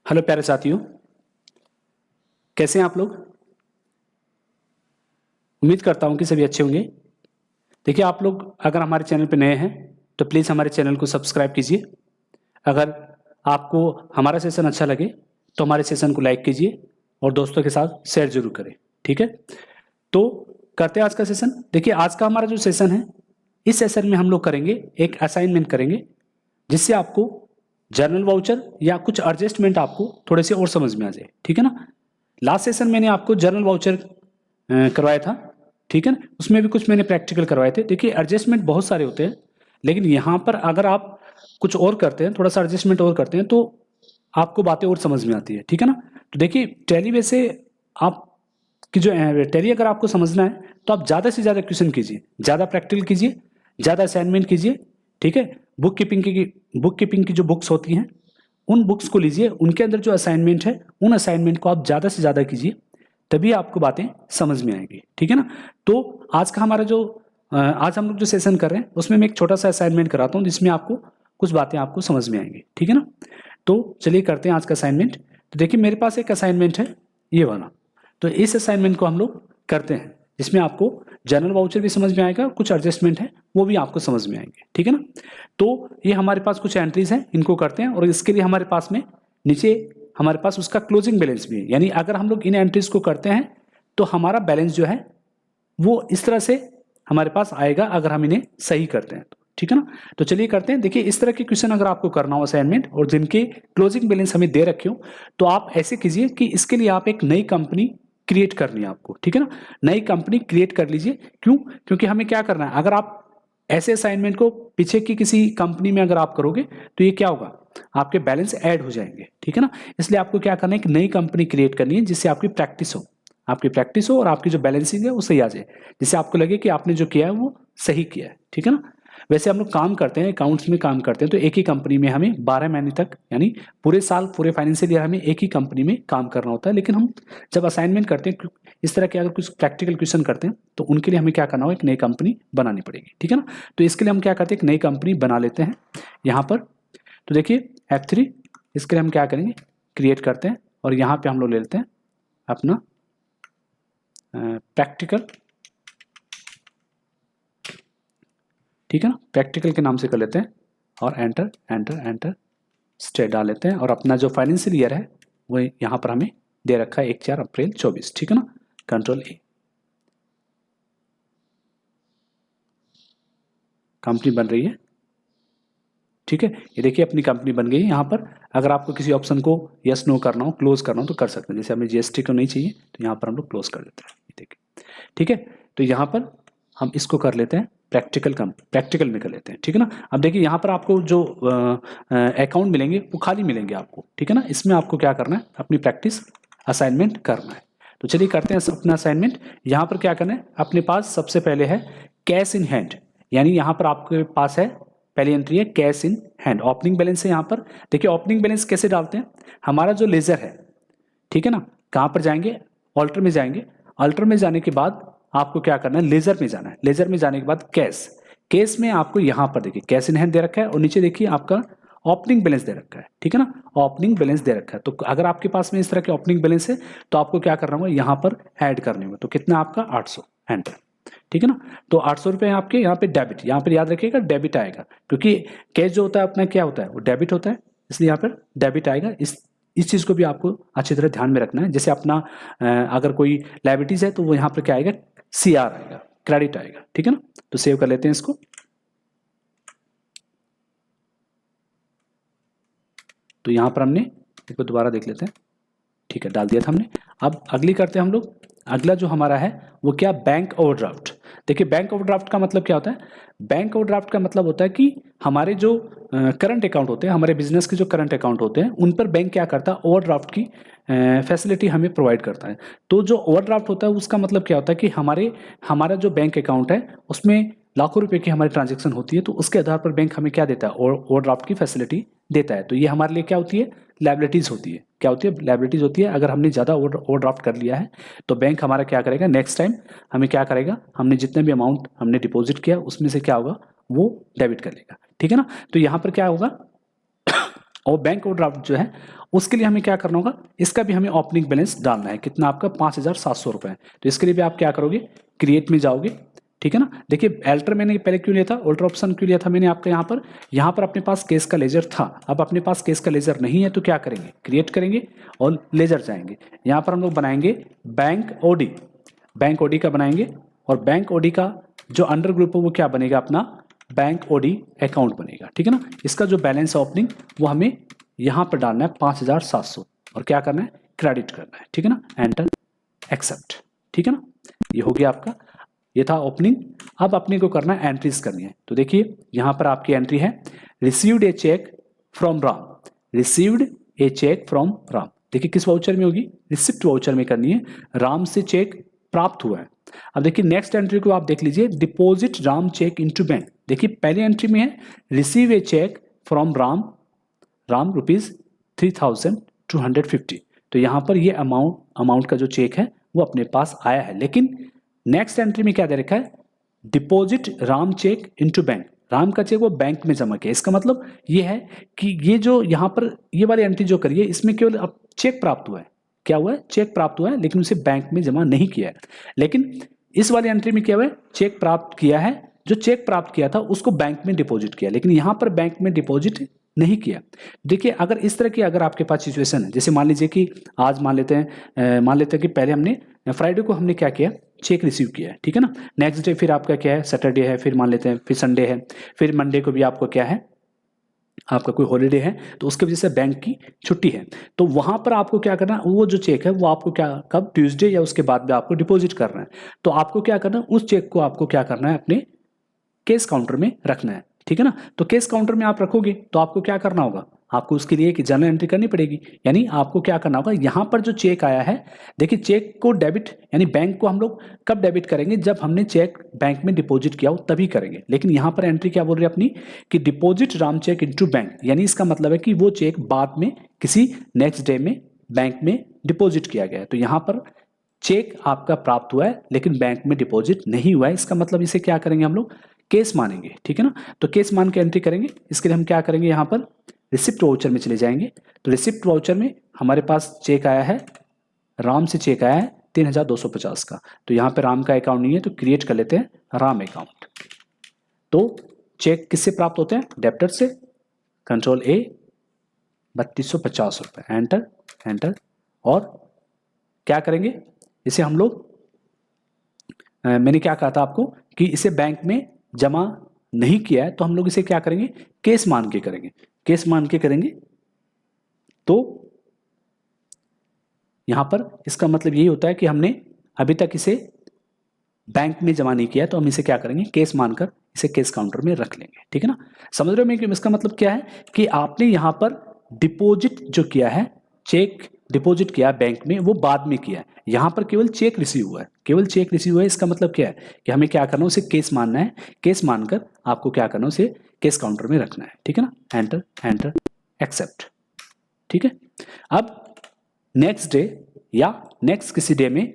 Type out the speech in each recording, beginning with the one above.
Hello प्यारे साथियों, कैसे हैं आप लोग। उम्मीद करता हूं कि सभी अच्छे होंगे। देखिए, आप लोग अगर हमारे चैनल पर नए हैं तो प्लीज़ हमारे चैनल को सब्सक्राइब कीजिए। अगर आपको हमारा सेशन अच्छा लगे तो हमारे सेशन को लाइक कीजिए और दोस्तों के साथ शेयर जरूर करें। ठीक है, तो करते हैं आज का सेशन। देखिए, आज का हमारा जो सेशन है, इस सेशन में हम लोग करेंगे एक असाइनमेंट करेंगे, जिससे आपको जर्नल वाउचर या कुछ एडजस्टमेंट आपको थोड़े से और समझ में आ जाए। ठीक है ना। लास्ट सेशन मैंने आपको जर्नल वाउचर करवाया था। ठीक है ना, उसमें भी कुछ मैंने प्रैक्टिकल करवाए थे। देखिए, एडजस्टमेंट बहुत सारे होते हैं, लेकिन यहाँ पर अगर आप कुछ और करते हैं, थोड़ा सा एडजस्टमेंट और करते हैं, तो आपको बातें और समझ में आती है। ठीक है ना। तो देखिए, टैली वैसे आप कि जो टैली अगर आपको समझना है तो आप ज़्यादा से ज़्यादा क्वेश्चन कीजिए, ज़्यादा प्रैक्टिकल कीजिए, ज़्यादा असाइनमेंट कीजिए। ठीक है, बुक कीपिंग की जो बुक्स होती हैं, उन बुक्स को लीजिए, उनके अंदर जो असाइनमेंट है, उन असाइनमेंट को आप ज़्यादा से ज़्यादा कीजिए, तभी आपको बातें समझ में आएंगी। ठीक है ना। तो आज का हमारा जो आज हम लोग जो सेशन कर रहे हैं, उसमें मैं एक छोटा सा असाइनमेंट कराता हूँ, जिसमें आपको कुछ बातें आपको समझ में आएंगी। ठीक है ना। तो चलिए करते हैं आज का असाइनमेंट। तो देखिए, मेरे पास एक असाइनमेंट है, ये वाला। तो इस असाइनमेंट को हम लोग करते हैं, जिसमें आपको जनरल वाउचर भी समझ में आएगा, कुछ एडजस्टमेंट है वो भी आपको समझ में आएंगे। ठीक है ना। तो ये हमारे पास कुछ एंट्रीज हैं, इनको करते हैं, और इसके लिए हमारे पास में नीचे हमारे पास उसका क्लोजिंग बैलेंस भी है। यानी अगर हम लोग इन एंट्रीज को करते हैं तो हमारा बैलेंस जो है वो इस तरह से हमारे पास आएगा, अगर हम इन्हें सही करते हैं तो। ठीक है ना। तो चलिए करते हैं। देखिए, इस तरह के क्वेश्चन अगर आपको करना हो असाइनमेंट, और जिनके क्लोजिंग बैलेंस हमें दे रखे हो, तो आप ऐसे कीजिए कि इसके लिए आप एक नई कंपनी क्रिएट करनी है आपको। ठीक है ना। नई कंपनी क्रिएट कर लीजिए। क्यों? क्योंकि हमें क्या करना है, अगर आप ऐसे असाइनमेंट को पीछे की किसी कंपनी में अगर आप करोगे तो ये क्या होगा, आपके बैलेंस ऐड हो जाएंगे। ठीक है ना। इसलिए आपको क्या करना है, एक नई कंपनी क्रिएट करनी है, जिससे आपकी प्रैक्टिस हो, और आपकी जो बैलेंसिंग है वो सही आ जाए, जिससे आपको लगे कि आपने जो किया है वो सही किया है। ठीक है ना। वैसे हम लोग काम करते हैं, अकाउंट्स में काम करते हैं, तो एक ही कंपनी में हमें 12 महीने तक, यानी पूरे साल, पूरे फाइनेंशियल ईयर हमें एक ही कंपनी में काम करना होता है। लेकिन हम जब असाइनमेंट करते हैं, इस तरह के अगर कुछ प्रैक्टिकल क्वेश्चन करते हैं, तो उनके लिए हमें क्या करना होगा, एक नई कंपनी बनानी पड़ेगी। ठीक है ना। तो इसके लिए हम क्या करते हैं, एक नई कंपनी बना लेते हैं यहाँ पर। तो देखिए F3, इसके लिए हम क्या करेंगे, क्रिएट करते हैं, और यहाँ पे हम लोग ले लेते हैं अपना प्रैक्टिकल। ठीक है ना, प्रैक्टिकल के नाम से कर लेते हैं, और एंटर एंटर एंटर स्टेट डाल लेते हैं, और अपना जो फाइनेंशियल ईयर है वो यहाँ पर हमें दे रखा है 1/4 अप्रैल 24। ठीक है ना। कंट्रोल ए, कंपनी बन रही है। ठीक है, ये देखिए अपनी कंपनी बन गई है। यहाँ पर अगर आपको किसी ऑप्शन को यस नो करना हो, क्लोज करना हो, तो कर सकते हैं। जैसे हमें जीएसटी को नहीं चाहिए, तो यहाँ पर हम लोग क्लोज कर देते हैं। ये देखिए, ठीक है। तो यहाँ पर हम इसको कर लेते हैं प्रैक्टिकल में कर लेते हैं। ठीक है ना। अब देखिए, यहाँ पर आपको जो अकाउंट मिलेंगे वो खाली मिलेंगे आपको। ठीक है ना। इसमें आपको क्या करना है, अपनी प्रैक्टिस असाइनमेंट करना है। तो चलिए करते हैं अपना असाइनमेंट। यहाँ पर क्या करना है, अपने पास सबसे पहले है कैश इन हैंड, यानी यहाँ पर आपके पास है, पहली एंट्री है cash in hand. Opening balance है यहाँ पर। देखिए, ओपनिंग बैलेंस कैसे डालते हैं, हमारा जो लेजर है, ठीक है ना, कहाँ पर जाएंगे, ऑल्टर में जाएंगे। ऑल्टर में जाने के बाद आपको क्या करना है, लेजर में जाना है। लेजर में जाने के बाद केस में आपको यहाँ पर देखिए कैश इन हैंड दे रखा है, और नीचे देखिए आपका ओपनिंग बैलेंस दे रखा है। ठीक है ना, ओपनिंग बैलेंस दे रखा है। तो अगर आपके पास में इस तरह के ओपनिंग बैलेंस है, तो आपको क्या करना होगा, यहाँ पर ऐड करने होंगे। तो कितना आपका 800, एंटर। ठीक है ना। तो 800 रुपये आपके यहाँ पे डेबिट, यहाँ पर याद रखिएगा डेबिट आएगा, क्योंकि कैश जो होता है अपना क्या होता है, वो डेबिट होता है, इसलिए यहाँ पर डेबिट आएगा। इस चीज़ को भी आपको अच्छी तरह ध्यान में रखना है। जैसे अपना अगर कोई लाइबिलिटीज है, तो वो यहाँ पर क्या आएगा, CR आएगा, क्रेडिट आएगा। ठीक है ना। तो सेव कर लेते हैं इसको। तो यहाँ पर हमने इसको दोबारा देख लेते हैं। ठीक है, डाल दिया था हमने। अब अगली करते हैं हम लोग। अगला जो हमारा है वो क्या, बैंक ओवरड्राफ्ट। देखिए, बैंक ओवरड्राफ्ट का मतलब क्या होता है, बैंक ओवरड्राफ्ट का मतलब होता है कि हमारे जो करंट अकाउंट होते हैं, हमारे बिजनेस के जो करंट अकाउंट होते हैं, उन पर बैंक क्या करता है, ओवरड्राफ्ट की फैसिलिटी हमें प्रोवाइड करता है। तो जो ओवरड्राफ्ट होता है उसका मतलब क्या होता है कि हमारा जो बैंक अकाउंट है उसमें लाखों रुपए की हमारी ट्रांजेक्शन होती है, तो उसके आधार पर बैंक हमें क्या देता है, ओवरड्राफ्ट की फैसिलिटी देता है। तो ये हमारे लिए क्या होती है, लायबिलिटीज होती है। क्या होती है, लायबिलिटीज होती है। अगर हमने ज़्यादा ओवरड्राफ्ट कर लिया है, तो बैंक हमारा क्या करेगा, नेक्स्ट टाइम हमें क्या करेगा, हमने जितने भी अमाउंट हमने डिपॉजिट किया उसमें से क्या होगा, वो डेबिट कर लेगा। ठीक है ना। तो यहाँ पर क्या होगा, और बैंक ओवरड्राफ्ट जो है उसके लिए हमें क्या करना होगा, इसका भी हमें ओपनिंग बैलेंस डालना है, कितना आपका 5,700 रुपये। तो इसके लिए भी आप क्या करोगे, क्रिएट में जाओगे, ठीक है ना। देखिए अल्टर मैंने पहले क्यों लिया था, अल्टर ऑप्शन क्यों लिया था मैंने आपका, यहाँ पर अपने पास केस का लेजर था, अब अपने पास केस का लेजर नहीं है तो क्या करेंगे, क्रिएट करेंगे और लेजर जाएंगे। यहाँ पर हम लोग बनाएंगे बैंक ओडी, बैंक ओडी का बनाएंगे, और बैंक ओडी का जो अंडर ग्रुप है वो क्या बनेगा अपना, बैंक ओडी अकाउंट बनेगा, ठीक है ना। इसका जो बैलेंस है ओपनिंग वो हमें यहाँ पर डालना है 5,700, और क्या करना है, क्रेडिट करना है, ठीक है ना। एंटर, एक्सेप्ट, ठीक है ना। ये हो गया आपका, ये था ओपनिंग। अब अपने को करना है एंट्रीज करनी है। तो देखिए यहाँ पर आपकी एंट्री है, received a cheque from Ram, received a cheque from Ram. देखिए किस वाउचर में होगी, रिसिप्ट वाउचर में करनी है, राम से चेक प्राप्त हुआ है। अब देखिए नेक्स्ट एंट्री को आप देख लीजिए, deposit Ram cheque into bank. देखिए पहले एंट्री में है receive a cheque from Ram, Ram ₹3,250। तो यहाँ पर ये अमाउंट का जो चेक है वो अपने पास आया है। लेकिन नेक्स्ट एंट्री में क्या दे रखा है, deposit Ram cheque into bank, Ram का चेक वो बैंक में जमा किया। इसका मतलब ये है कि ये जो यहाँ पर ये वाली एंट्री जो करिए इसमें केवल अब चेक प्राप्त हुआ है, क्या हुआ है, चेक प्राप्त हुआ है, लेकिन उसे बैंक में जमा नहीं किया है। लेकिन इस वाली एंट्री में क्या हुआ है, चेक प्राप्त किया है, जो चेक प्राप्त किया था उसको बैंक में डिपॉजिट किया, लेकिन यहाँ पर बैंक में डिपॉजिट नहीं किया। देखिए अगर इस तरह की अगर आपके पास सिचुएशन है, जैसे मान लीजिए कि आज मान लेते हैं कि पहले हमने फ्राइडे को हमने क्या किया, चेक रिसीव किया है, ठीक है ना। नेक्स्ट डे फिर आपका क्या है, सैटरडे है, फिर मान लेते हैं फिर संडे है, फिर मंडे को भी आपको क्या है, आपका कोई हॉलीडे है, तो उसके वजह से बैंक की छुट्टी है। तो वहां पर आपको क्या करना, वो जो चेक है वो आपको क्या, कब, ट्यूसडे या उसके बाद में आपको डिपॉजिट करना है। तो आपको क्या करना है, उस चेक को आपको क्या करना है, अपने केस काउंटर में रखना है, ठीक है ना। तो केस काउंटर में आप रखोगे तो आपको क्या करना होगा, आपको उसके लिए एक जर्नल एंट्री करनी पड़ेगी। यानी आपको क्या करना होगा, यहाँ पर जो चेक आया है, देखिए चेक को डेबिट यानी बैंक को हम लोग कब डेबिट करेंगे, जब हमने चेक बैंक में डिपॉजिट किया हो तभी करेंगे। लेकिन यहाँ पर एंट्री क्या बोल रही है अपनी, कि deposit Ram cheque into bank, यानी इसका मतलब है कि वो चेक बाद में किसी नेक्स्ट डे में बैंक में डिपॉजिट किया गया है। तो यहाँ पर चेक आपका प्राप्त हुआ है लेकिन बैंक में डिपॉजिट नहीं हुआ है, इसका मतलब इसे क्या करेंगे हम लोग, केस मानेंगे, ठीक है ना। तो केस मान के एंट्री करेंगे। इसके लिए हम क्या करेंगे, यहाँ पर रिसिप्ट वाउचर में चले जाएंगे। तो रिसिप्ट वाउचर में हमारे पास चेक आया है, राम से चेक आया है 3,250 का। तो यहाँ पे राम का अकाउंट नहीं है तो क्रिएट कर लेते हैं राम अकाउंट। तो चेक किससे प्राप्त होते हैं, डेप्टर से, कंट्रोल ए, 3,250 रुपये, एंटर एंटर। और क्या करेंगे, इसे हम लोग मैंने क्या कहा था आपको कि इसे बैंक में जमा नहीं किया है, तो हम लोग इसे क्या करेंगे, केस मान के करेंगे, केस मान के करेंगे। तो यहां पर इसका मतलब यही होता है कि हमने अभी तक इसे बैंक में जमा नहीं किया है, तो हम इसे क्या करेंगे, केस मानकर इसे केस काउंटर में रख लेंगे, ठीक है ना। समझ रहे हो कि इसका मतलब क्या है, कि आपने यहां पर डिपॉजिट जो किया है, चेक डिपॉजिट किया बैंक में, वो बाद में किया है। यहां पर केवल चेक रिसीव हुआ है, केवल चेक रिसीव हुआ है। इसका मतलब क्या है कि हमें क्या करना है, उसे केस मानना है, केस मानकर आपको क्या करना है, उसे केस काउंटर में रखना है, ठीक है ना। एंटर एंटर, एक्सेप्ट, ठीक है। अब नेक्स्ट डे या नेक्स्ट किसी डे में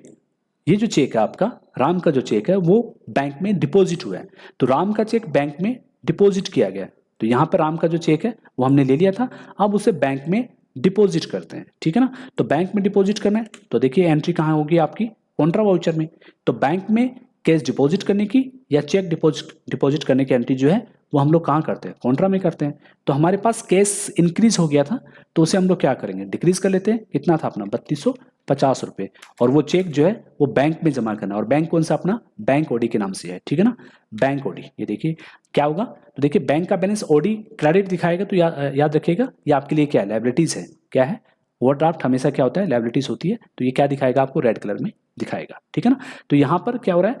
ये जो चेक है आपका, राम का जो चेक है वो बैंक में डिपॉजिट हुआ है। तो राम का चेक बैंक में डिपॉजिट किया गया, तो यहाँ पर राम का जो चेक है वो हमने ले लिया था, अब उसे बैंक में डिपॉजिट करते हैं, ठीक है ना। तो बैंक में डिपॉजिट करना है, तो देखिए एंट्री कहाँ होगी आपकी, कॉन्ट्रा वाउचर में। तो बैंक में कैश डिपॉजिट करने की या चेक डिपॉजिट करने की एंट्री जो है वो हम लोग कहाँ करते हैं, कॉन्ट्रा में करते हैं। तो हमारे पास कैश इंक्रीज हो गया था, तो उसे हम लोग क्या करेंगे, डिक्रीज कर लेते हैं। कितना था अपना, 3,250 रुपये। और वो चेक जो है वो बैंक में जमा करना, और बैंक कौन सा अपना, बैंक ओडी के नाम से है, ठीक है ना, बैंक ओडी। ये देखिए क्या होगा, तो देखिए बैंक का बैलेंस ओडी क्रेडिट दिखाएगा, तो याद रखिएगा ये आपके लिए क्या है, लायबिलिटीज है। क्या है, ओवरड्राफ्ट हमेशा क्या होता है, लायबिलिटीज होती है। तो ये क्या दिखाएगा आपको, रेड कलर में दिखाएगा, ठीक है ना। तो यहाँ पर क्या हो रहा है,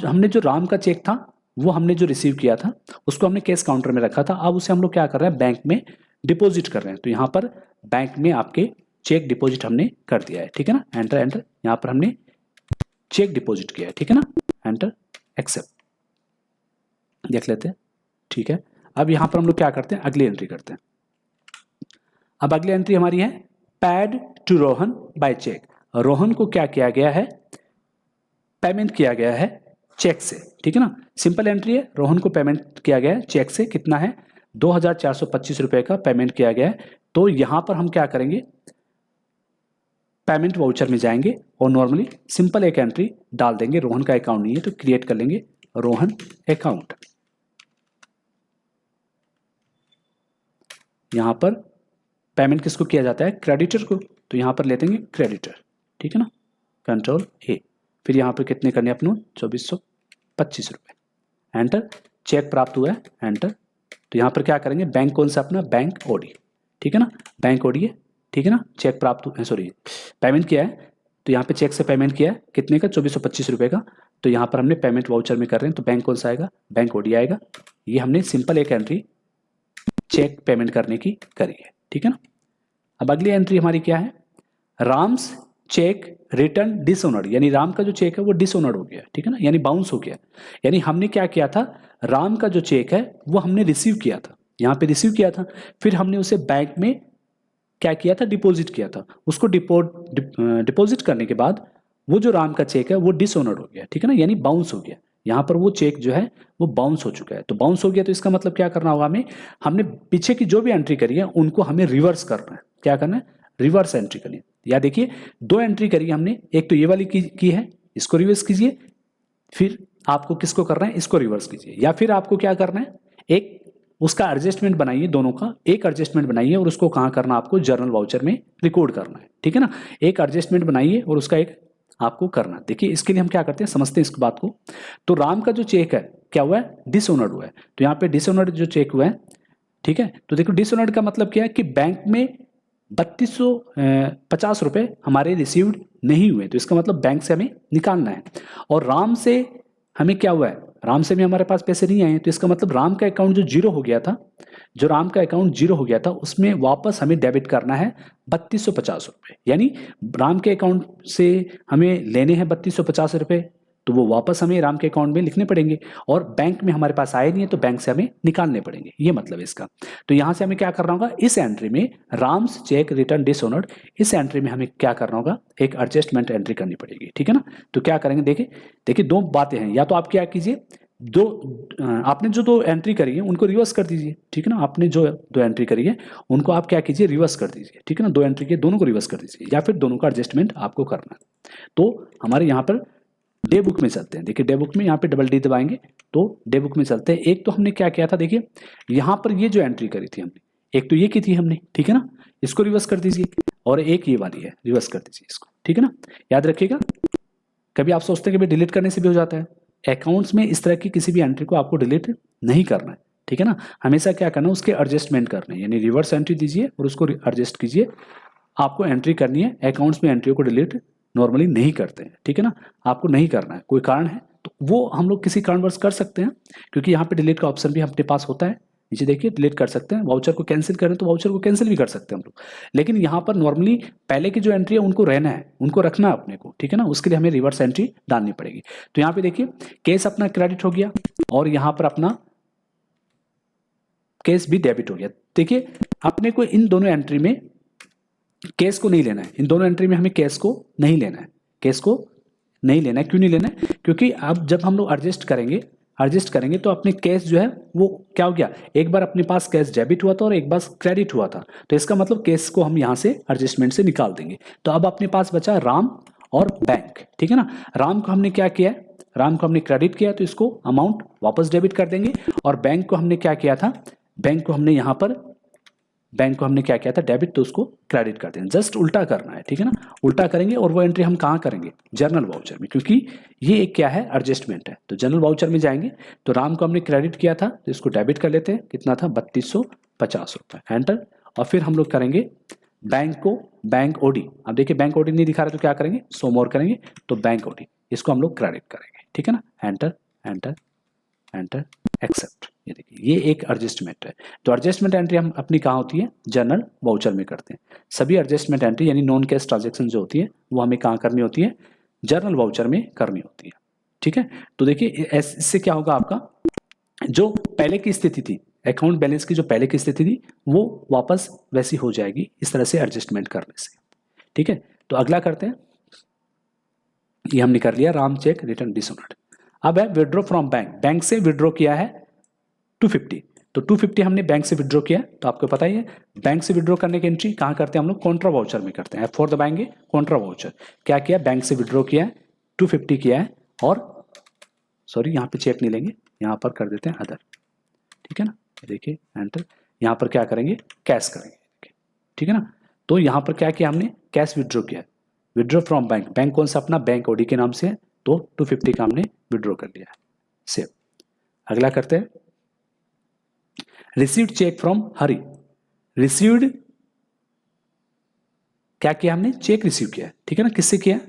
हमने जो राम का चेक था वो हमने जो रिसीव किया था उसको हमने केस काउंटर में रखा था, अब उसे हम लोग क्या कर रहे हैं, बैंक में डिपॉजिट कर रहे हैं। तो यहाँ पर बैंक में आपके चेक डिपॉजिट हमने कर दिया है, ठीक है ना। एंटर एंटर, यहाँ पर हमने चेक डिपॉजिट किया है, ठीक है ना। एंटर, एक्सेप्ट, देख लेते हैं, ठीक है। अब यहाँ पर हम लोग क्या करते हैं, अगली एंट्री करते हैं। अब अगली एंट्री हमारी है paid to Rohan by cheque. Rohan को क्या किया गया है, पेमेंट किया गया है चेक से, ठीक है ना। सिंपल एंट्री है, रोहन को पेमेंट किया गया है चेक से, कितना है, 2,425 रुपए का पेमेंट किया गया है तो यहाँ पर हम क्या करेंगे, पेमेंट वाउचर में जाएंगे और नॉर्मली सिंपल एक एंट्री डाल देंगे। रोहन का अकाउंट नहीं है तो क्रिएट कर लेंगे रोहन अकाउंट। यहाँ पर पेमेंट किसको किया जाता है, क्रेडिटर को, तो यहाँ पर ले देंगे क्रेडिटर, ठीक है ना, कंट्रोल ए। फिर यहाँ पर कितने करने अपने 2425 रुपये, एंटर। चेक प्राप्त हुआ है, एंटर। तो यहाँ पर क्या करेंगे, बैंक कौन सा अपना, बैंक ओडी, ठीक है ना, बैंक ओडी है, ठीक है ना। चेक प्राप्त हुआ, सॉरी पेमेंट किया है, तो यहाँ पे चेक से पेमेंट किया है कितने का, 2425 रुपये का। तो यहाँ पर हमने पेमेंट वाउचर में कर रहे हैं, तो बैंक कौन सा आएगा, बैंक ओडी आएगा। ये हमने सिंपल एक एंट्री चेक पेमेंट करने की करी है, ठीक है ना। अब अगली एंट्री हमारी क्या है, राम्स चेक रिटर्न डिसऑनर्ड, यानी राम का जो चेक है वो डिसऑनर्ड हो गया, ठीक है ना, यानी बाउंस हो गया। यानी हमने क्या किया था, राम का जो चेक है वो हमने रिसीव किया था, यहाँ पे रिसीव किया था, फिर हमने उसे बैंक में क्या किया था, डिपॉजिट किया था। उसको डिपॉजिट करने के बाद वो जो राम का चेक है वो डिसऑनर्ड हो गया, ठीक है ना, यानी बाउंस हो गया। यहाँ पर वो चेक जो है वो बाउंस हो चुका है। तो बाउंस हो गया तो इसका मतलब क्या करना होगा हमें, हमने पीछे की जो भी एंट्री करी है उनको हमें रिवर्स करना है। क्या करना है, रिवर्स एंट्री करनी है। या देखिए 2 एंट्री करी है हमने, एक तो ये वाली की है, इसको रिवर्स कीजिए, फिर आपको किसको करना है, इसको रिवर्स कीजिए, या फिर आपको क्या करना है, एक उसका एडजस्टमेंट बनाइए, दोनों का एक एडजस्टमेंट बनाइए और उसको कहाँ करना, आपको जर्नल वाउचर में रिकॉर्ड करना है, ठीक है ना। एक एडजस्टमेंट बनाइए और उसका एक आपको करना। देखिए इसके लिए हम क्या करते हैं, समझते हैं इस बात को। तो राम का जो चेक है क्या हुआ है, डिसऑनर्ड हुआ है। तो यहाँ पे डिसऑनर्ड जो चेक हुआ है, ठीक है, तो देखो डिसऑनर्ड का मतलब क्या है कि बैंक में 3250 रुपये हमारे रिसीव्ड नहीं हुए, तो इसका मतलब बैंक से हमें निकालना है। और राम से हमें क्या हुआ है, राम से भी हमारे पास पैसे नहीं आए, तो इसका मतलब राम का अकाउंट जो जीरो हो गया था, जो राम का अकाउंट जीरो हो गया था उसमें वापस हमें डेबिट करना है 3250 रुपये। यानी राम के अकाउंट से हमें लेने हैं 3250 रुपये, तो वो वापस हमें राम के अकाउंट में लिखने पड़ेंगे, और बैंक में हमारे पास आए नहीं है तो बैंक से हमें निकालने पड़ेंगे, ये मतलब है इसका। तो यहाँ से हमें क्या करना होगा, इस एंट्री में राम्स चेक रिटर्न डिसऑनर्ड, इस एंट्री में हमें क्या करना होगा, एक एडजस्टमेंट एंट्री करनी पड़ेगी, ठीक है ना। तो क्या करेंगे, देखिए 2 बातें हैं, या तो आप क्या कीजिए, आपने जो 2 एंट्री करी है उनको रिवर्स कर दीजिए, ठीक है ना। आपने जो 2 एंट्री करी है उनको आप क्या कीजिए, रिवर्स कर दीजिए, ठीक है ना। 2 एंट्री के दोनों को रिवर्स कर दीजिए, या फिर दोनों का एडजस्टमेंट आपको करना है। तो हमारे यहाँ पर डे बुक में चलते हैं। देखिए डे बुक में यहाँ पे डबल डी दबाएंगे तो डे बुक में चलते हैं। एक तो हमने क्या किया था, देखिए यहाँ पर ये जो एंट्री करी थी हमने, एक तो ये की थी हमने, ठीक है ना, इसको रिवर्स कर दीजिए, और एक ये वाली है, रिवर्स कर दीजिए इसको, ठीक है ना। याद रखिएगा, कभी आप सोचते हैं कि डिलीट करने से भी हो जाता है, अकाउंट्स में इस तरह की किसी भी एंट्री को आपको डिलीट नहीं करना है, ठीक है ना। हमेशा क्या करना है, उसके एडजस्टमेंट करना है, यानी रिवर्स एंट्री दीजिए और उसको एडजस्ट कीजिए। आपको एंट्री करनी है, अकाउंट्स में एंट्री को डिलीट नॉर्मली नहीं करते हैं, ठीक है ना, आपको नहीं करना है। कोई कारण है तो वो हम लोग किसी कारणवश कर सकते हैं, क्योंकि यहाँ पे डिलीट का ऑप्शन भी अपने पास होता है। नीचे देखिए डिलीट कर सकते हैं, वाउचर को कैंसिल करें तो वाउचर को कैंसिल भी कर सकते हैं हम लोग। लेकिन यहाँ पर नॉर्मली पहले की जो एंट्री है उनको रहना है, उनको रखना है अपने को, ठीक है ना। उसके लिए हमें रिवर्स एंट्री डालनी पड़ेगी। तो यहाँ पे देखिए केस अपना क्रेडिट हो गया और यहाँ पर अपना केस भी डेबिट हो गया। देखिए अपने को इन दोनों एंट्री में केस को नहीं लेना है, इन दोनों एंट्री में हमें केस को नहीं लेना है, केस को नहीं लेना है। क्यों नहीं लेना है, क्योंकि अब जब हम लोग एडजस्ट करेंगे तो अपने केस जो है वो क्या हो गया, एक बार अपने पास केस डेबिट हुआ था और एक बार क्रेडिट हुआ था, तो इसका मतलब केस को हम यहाँ से एडजस्टमेंट से निकाल देंगे। तो अब अपने पास बचा राम और बैंक, ठीक है ना। राम को हमने क्या किया, राम को हमने क्रेडिट किया तो इसको अमाउंट वापस डेबिट कर देंगे, और बैंक को हमने क्या किया था, बैंक को हमने क्या किया था डेबिट, तो उसको क्रेडिट कर देंगे। जस्ट उल्टा करना है, ठीक है ना, उल्टा करेंगे। और वो एंट्री हम कहाँ करेंगे, जर्नल वाउचर में, क्योंकि ये एक क्या है, एडजस्टमेंट है। तो जर्नल वाउचर में जाएंगे, तो राम को हमने क्रेडिट किया था तो इसको डेबिट कर लेते हैं, कितना था 3250 रुपये, एंटर। और फिर हम लोग करेंगे बैंक को, बैंक ओडी, अब देखिए बैंक ओडी नहीं दिखा रहा तो क्या करेंगे, सो मोर करेंगे, तो बैंक ओडी इसको हम लोग क्रेडिट करेंगे, ठीक है ना। एंटर एंटर एंटर एक्सेप्ट, ये देखिए ये एक एडजस्टमेंट है। तो एडजस्टमेंट एंट्री हम अपनी कहाँ होती है, जर्नल वाउचर में करते हैं। सभी एडजस्टमेंट एंट्री यानी नॉन कैश ट्रांजैक्शन जो होती है वो हमें कहाँ करनी होती है, जर्नल वाउचर में करनी होती है, ठीक है। तो देखिए इससे क्या होगा, आपका जो पहले की स्थिति थी, अकाउंट बैलेंस की जो पहले की स्थिति थी वो वापस वैसी हो जाएगी इस तरह से एडजस्टमेंट करने से, ठीक है। तो अगला करते हैं, ये हमने कर लिया राम चेक रिटर्न डिसऑनर्ड। अब है विड्रॉ फ्रॉम बैंक, बैंक से विड्रॉ किया है 250, तो 250 हमने बैंक से विड्रॉ किया, तो आपको पता ही है बैंक से विड्रॉ करने की एंट्री कहाँ करते हैं हम लोग, कॉन्ट्रा वाउचर में करते हैं। F4 दबाएंगे, कॉन्ट्रा वाउचर। क्या किया, बैंक से विड्रॉ किया है, 250 किया है, और सॉरी यहाँ पे चेक नहीं लेंगे, यहाँ पर कर देते हैं अदर, ठीक है ना। देखिए एंटर, यहाँ पर क्या करेंगे, कैश करेंगे, ठीक है ना। तो यहाँ पर क्या किया हमने, कैश विड्रॉ किया, विड्रॉ फ्रॉम बैंक, बैंक कौन सा अपना, बैंक ओडी के नाम से है, तो 250 का हमने विड्रॉ कर लिया है, सेव। अगला करते हैं, received cheque from Hari. Received क्या किया हमने, चेक रिसीव किया, ठीक है ना। किससे किया,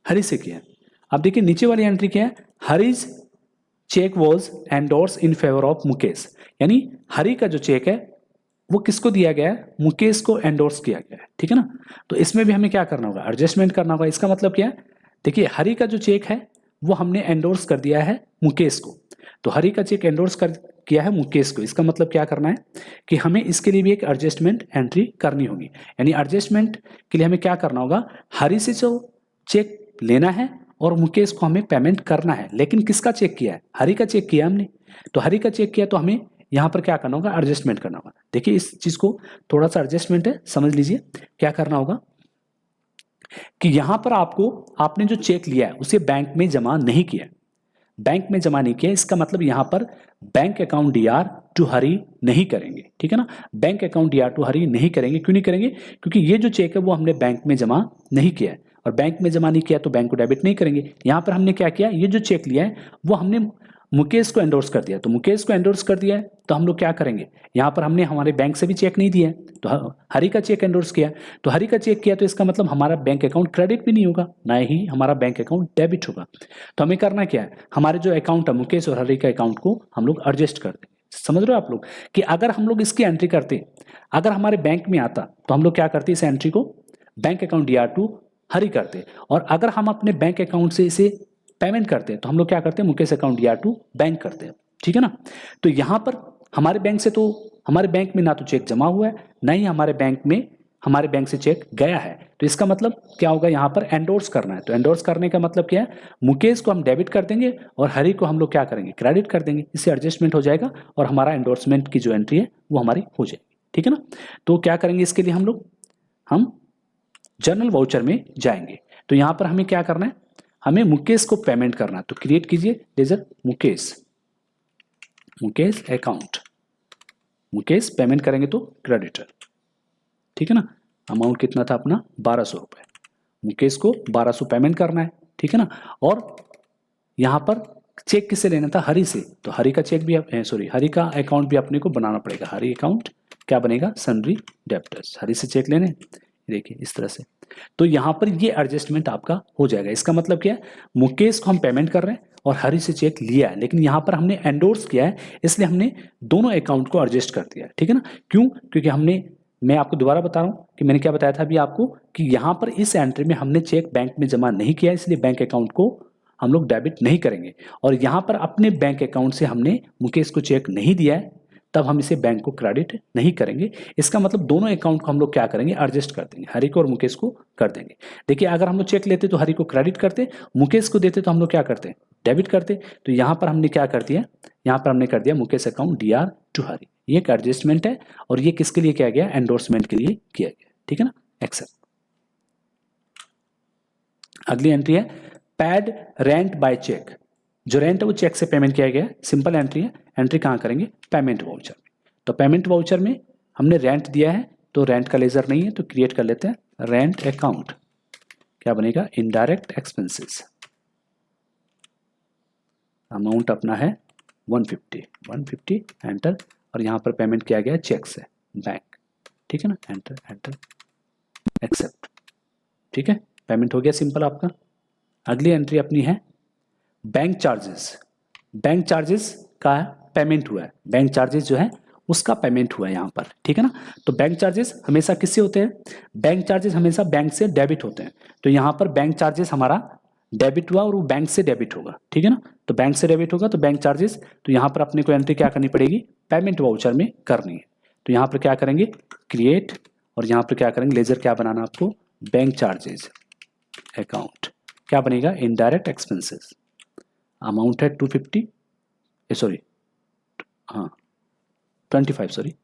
हरी से किया। अब देखिए नीचे वाली एंट्री क्या है, Hari's cheque was endorse in favour of Mukesh, यानी हरी का जो चेक है वो किसको दिया गया है, मुकेश को एंडोर्स किया गया है, ठीक है ना। तो इसमें भी हमें क्या करना होगा, एडजस्टमेंट करना होगा। इसका मतलब क्या है, देखिए हरी का जो चेक है वो हमने एंडोर्स कर दिया है मुकेश को, तो हरी का चेक एंडोर्स कर किया है मुकेश को। इसका मतलब क्या करना है कि हमें इसके लिए भी एक एडजस्टमेंट एंट्री करनी होगी, यानी एडजस्टमेंट के लिए हमें क्या करना होगा, हरी से जो चेक लेना है और मुकेश को हमें पेमेंट करना है। लेकिन किसका चेक किया है, हरी का चेक किया हमने, तो हरी का चेक किया तो हमें यहाँ पर क्या करना होगा, एडजस्टमेंट करना होगा। देखिए इस चीज को थोड़ा सा एडजस्टमेंट है, समझ लीजिए। क्या करना होगा कि यहां पर आपको, आपने जो चेक लिया है उसे बैंक में जमा नहीं किया, बैंक में जमा नहीं किया, इसका मतलब यहां पर बैंक अकाउंट डीआर टू हरी नहीं करेंगे, ठीक है ना। बैंक अकाउंट डीआर टू हरी नहीं करेंगे, क्यों नहीं करेंगे, क्योंकि ये जो चेक है वो हमने बैंक में जमा नहीं किया है, और बैंक में जमा नहीं किया तो बैंक को डेबिट नहीं करेंगे। यहां पर हमने क्या किया, ये जो चेक लिया है वो हमने मुकेश को एंडोर्स कर दिया, तो मुकेश को एंडोर्स कर दिया है तो हम लोग क्या करेंगे, यहाँ पर हमने हमारे बैंक से भी चेक नहीं दिया है, तो हरी का चेक एंडोर्स किया, तो हरी का चेक किया तो इसका मतलब हमारा बैंक अकाउंट क्रेडिट भी नहीं होगा, ना ही हमारा बैंक अकाउंट डेबिट होगा। तो हमें करना क्या है, हमारे जो अकाउंट है मुकेश और हरी का अकाउंट को हम लोग एडजस्ट कर देंगे। समझ रहे हो आप लोग, कि अगर हम लोग इसकी एंट्री करते, अगर हमारे बैंक में आता तो हम लोग क्या करते, इस एंट्री को बैंक अकाउंट डीआर टू हरी करते, और अगर हम अपने बैंक अकाउंट से इसे पेमेंट करते हैं तो हम लोग क्या करते हैं, Mukesh account DR to bank करते हैं, ठीक है ना। तो यहां पर हमारे बैंक से, तो हमारे बैंक में ना तो चेक जमा हुआ है, ना ही हमारे बैंक से चेक गया है, तो इसका मतलब क्या होगा, यहाँ पर एंडोर्स करना है। तो एंडोर्स करने का मतलब क्या है, मुकेश को हम डेबिट कर देंगे और हरी को हम लोग क्या करेंगे, क्रेडिट कर देंगे। इससे एडजस्टमेंट हो जाएगा और हमारा एंडोर्समेंट की जो एंट्री है वो हमारी हो जाएगी, ठीक है ना। तो क्या करेंगे इसके लिए, हम जर्नल वाउचर में जाएंगे। तो यहाँ पर हमें क्या करना है, हमें मुकेश को पेमेंट करना है, तो क्रिएट कीजिए ledger Mukesh account, Mukesh payment करेंगे तो क्रेडिटर, ठीक है ना। अमाउंट कितना था अपना, 1200 रुपए, मुकेश को 1200 पेमेंट करना है, ठीक है ना। और यहां पर चेक किससे लेना था, हरी से, तो हरी का चेक भी, हरी का अकाउंट भी अपने को बनाना पड़ेगा। हरी अकाउंट क्या बनेगा, सन्ड्री डेब्टर्स, हरी से चेक लेने, देखिए इस तरह से। तो यहां पर ये एडजस्टमेंट आपका हो जाएगा। इसका मतलब क्या है, मुकेश को हम पेमेंट कर रहे हैं और हरी से चेक लिया है, लेकिन यहां पर हमने एंडोर्स किया है, इसलिए हमने दोनों अकाउंट को एडजस्ट कर दिया है, ठीक है ना। क्यों, क्योंकि मैं आपको दोबारा बता रहा हूं कि मैंने क्या बताया था अभी आपको, कि यहां पर इस एंट्री में हमने चेक बैंक में जमा नहीं किया, इसलिए बैंक अकाउंट को हम लोग डेबिट नहीं करेंगे, और यहां पर अपने बैंक अकाउंट से हमने मुकेश को चेक नहीं दिया है, तब हम इसे बैंक को क्रेडिट नहीं करेंगे। इसका मतलब दोनों अकाउंट को हम लोग क्या करेंगे, एडजस्ट कर देंगे, हरी को और मुकेश को कर देंगे। देखिए अगर हम लोग चेक लेते तो हरी को क्रेडिट करते, मुकेश को देते तो हम लोग क्या करते, डेबिट करते। तो यहाँ पर हमने क्या कर दिया, यहाँ पर हमने कर दिया मुकेश अकाउंट डीआर टू हरी, ये एक एडजस्टमेंट है, और ये किसके लिए किया गया, एंडोर्समेंट के लिए किया गया, ठीक है ना, एक्सेप्ट। अगली एंट्री है पैड रेंट बाय चेक, जो रेंट है वो चेक से पेमेंट किया गया है, सिंपल एंट्री है। एंट्री कहाँ करेंगे, पेमेंट वाउचर में। तो पेमेंट वाउचर में हमने रेंट दिया है, तो रेंट का लेजर नहीं है, तो क्रिएट कर लेते हैं रेंट अकाउंट, क्या बनेगा, इनडायरेक्ट एक्सपेंसेस, अमाउंट अपना है 150 एंटर, और यहाँ पर पेमेंट किया गया चेक से बैंक, ठीक है ना, एंटर एक्सेप्ट, ठीक है, पेमेंट हो गया सिंपल आपका। अगली एंट्री अपनी है बैंक चार्जेस, बैंक चार्जेस का पेमेंट हुआ है, बैंक चार्जेस जो है उसका पेमेंट हुआ है यहाँ पर, ठीक है ना। तो बैंक चार्जेस हमेशा किससे होते हैं, बैंक चार्जेस हमेशा बैंक से डेबिट होते हैं, तो यहाँ पर बैंक चार्जेस हमारा डेबिट हुआ और वो बैंक से डेबिट होगा, ठीक है ना। तो बैंक से डेबिट होगा तो बैंक चार्जेस, तो यहाँ पर अपने को एंट्री क्या करनी पड़ेगी, पेमेंट वाउचर में करनी है। तो यहाँ पर क्या करेंगे, क्रिएट, और यहाँ पर क्या करेंगे, लेजर क्या बनाना आपको, बैंक चार्जेस अकाउंट, क्या बनेगा, इनडायरेक्ट एक्सपेंसेस, अमाउंट है 250, सॉरी हाँ 25 सॉरी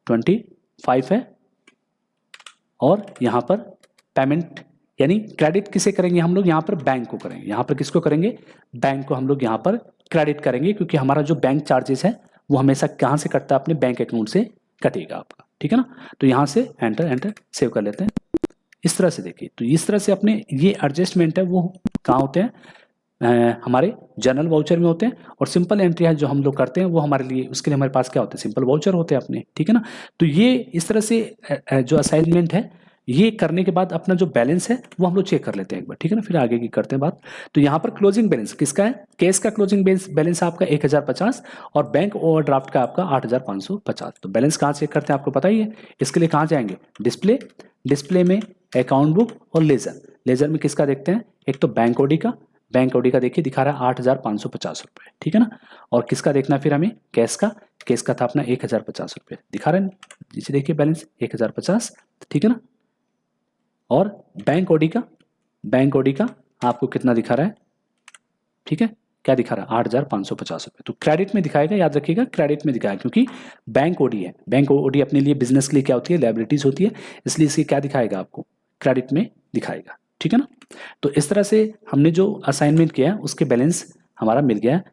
25 है। और यहाँ पर पेमेंट यानी क्रेडिट किसे करेंगे हम लोग, यहाँ पर बैंक को करेंगे। यहाँ पर किसको करेंगे, बैंक को हम लोग यहाँ पर क्रेडिट करेंगे, क्योंकि हमारा जो बैंक चार्जेस है वो हमेशा कहाँ से कटता है, अपने बैंक अकाउंट से कटेगा आपका, ठीक है ना। तो यहाँ से एंटर सेव कर लेते हैं इस तरह से। देखिए तो इस तरह से अपने ये एडजस्टमेंट है वो कहाँ होते हैं, हमारे जनरल वाउचर में होते हैं। और सिंपल एंट्री है जो हम लोग करते हैं वो हमारे लिए, उसके लिए हमारे पास क्या होते हैं, सिंपल वाउचर होते हैं अपने, ठीक है ना। तो ये इस तरह से जो असाइनमेंट है ये करने के बाद अपना जो बैलेंस है वो हम लोग चेक कर लेते हैं एक बार, ठीक है ना, फिर आगे की करते हैं बात। तो यहाँ पर क्लोजिंग बैलेंस किसका है, केस का क्लोजिंग बैलेंस आपका 1050 और बैंक ओवरड्राफ्ट का आपका 8550। तो बैलेंस कहाँ चेक करते हैं आपको पता ही है। इसके लिए कहाँ जाएंगे, डिस्प्ले में अकाउंट बुक और लेजर में किसका देखते हैं, एक तो बैंक ओडी का देखिए दिखा रहा है 8550 रुपये, ठीक है ना। और किसका देखना फिर हमें, केस का था अपना 1050 रुपये दिखा रहे हैं नीचे, देखिए बैलेंस 1050, ठीक है ना। और बैंक ओडी का आपको कितना दिखा रहा है, ठीक है, क्या दिखा रहा है 8550 रुपये। तो क्रेडिट में दिखाएगा, याद रखिएगा क्रेडिट में दिखाएगा, क्योंकि बैंक ओडी है। बैंक ओडी अपने लिए बिजनेस के लिए क्या होती है, लायबिलिटीज होती है, इसलिए इसकी क्या दिखाएगा आपको, क्रेडिट में दिखाएगा, ठीक है ना। तो इस तरह से हमने जो असाइनमेंट किया है उसके बैलेंस हमारा मिल गया है।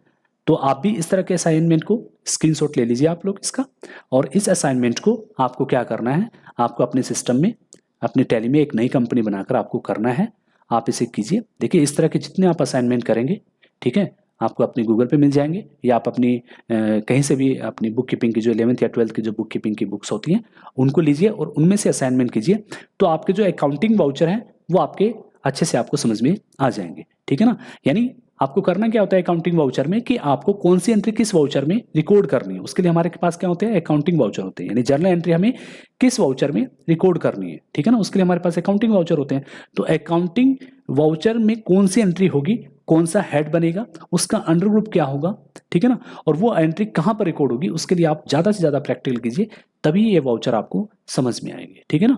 तो आप भी इस तरह के असाइनमेंट को स्क्रीनशॉट ले लीजिए आप लोग इसका, और इस असाइनमेंट को आपको क्या करना है, आपको अपने सिस्टम में, अपने टैली में एक नई कंपनी बनाकर आपको करना है। आप इसे कीजिए। देखिए इस तरह के जितने आप असाइनमेंट करेंगे, ठीक है, आपको अपने गूगल पे मिल जाएंगे, या आप अपनी कहीं से भी अपनी बुक कीपिंग की जो 11th या 12th की जो बुक कीपिंग की बुक्स होती हैं उनको लीजिए और उनमें से असाइनमेंट कीजिए। तो आपके जो अकाउंटिंग वाउचर हैं वो आपके अच्छे से आपको समझ में आ जाएंगे, ठीक है ना। यानी आपको करना क्या होता है अकाउंटिंग वाउचर में, कि आपको कौन सी एंट्री किस वाउचर में रिकॉर्ड करनी है, उसके लिए हमारे पास क्या होते हैं, अकाउंटिंग वाउचर होते हैं। यानी जर्नल एंट्री हमें किस वाउचर में रिकॉर्ड करनी है, ठीक है ना, उसके लिए हमारे पास अकाउंटिंग वाउचर होते हैं। तो अकाउंटिंग वाउचर में कौन सी एंट्री होगी, कौन सा हेड बनेगा, उसका अंडर ग्रुप क्या होगा, ठीक है ना, और वो एंट्री कहाँ पर रिकॉर्ड होगी, उसके लिए आप ज़्यादा से ज़्यादा प्रैक्टिकल कीजिए, तभी ये वाउचर आपको समझ में आएंगे, ठीक है ना।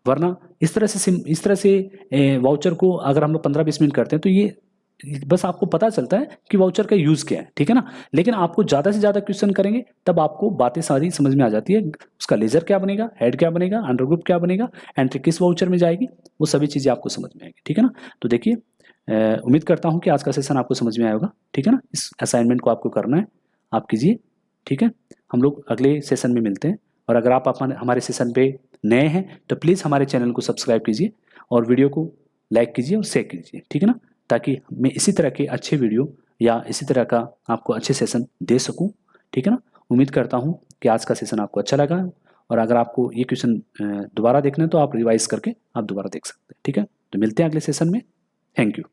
वरना इस तरह से वाउचर को अगर हम लोग 15-20 मिनट करते हैं तो ये बस आपको पता चलता है कि वाउचर का यूज़ क्या है, ठीक है ना। लेकिन आपको ज़्यादा से ज़्यादा क्वेश्चन करेंगे तब आपको बातें सारी समझ में आ जाती है, उसका लेजर क्या बनेगा, हेड क्या बनेगा, अंडर ग्रुप क्या बनेगा, एंट्री किस वाउचर में जाएगी, वो सभी चीज़ें आपको समझ में आएगी, ठीक है ना। तो देखिए उम्मीद करता हूँ कि आज का सेशन आपको समझ में आया होगा, ठीक है ना। इस असाइनमेंट को आपको करना है, आप कीजिए, ठीक है। हम लोग अगले सेशन में मिलते हैं। और अगर आप हमारे सेशन पे नए हैं तो प्लीज़ हमारे चैनल को सब्सक्राइब कीजिए और वीडियो को लाइक कीजिए और शेयर कीजिए, ठीक है ना, ताकि मैं इसी तरह के अच्छे वीडियो या इसी तरह का आपको अच्छे सेशन दे सकूं, ठीक है ना। उम्मीद करता हूं कि आज का सेशन आपको अच्छा लगा, और अगर आपको ये क्वेश्चन दोबारा देखना है तो आप रिवाइज करके आप दोबारा देख सकते हैं, ठीक है। तो मिलते हैं अगले सेशन में। Thank you.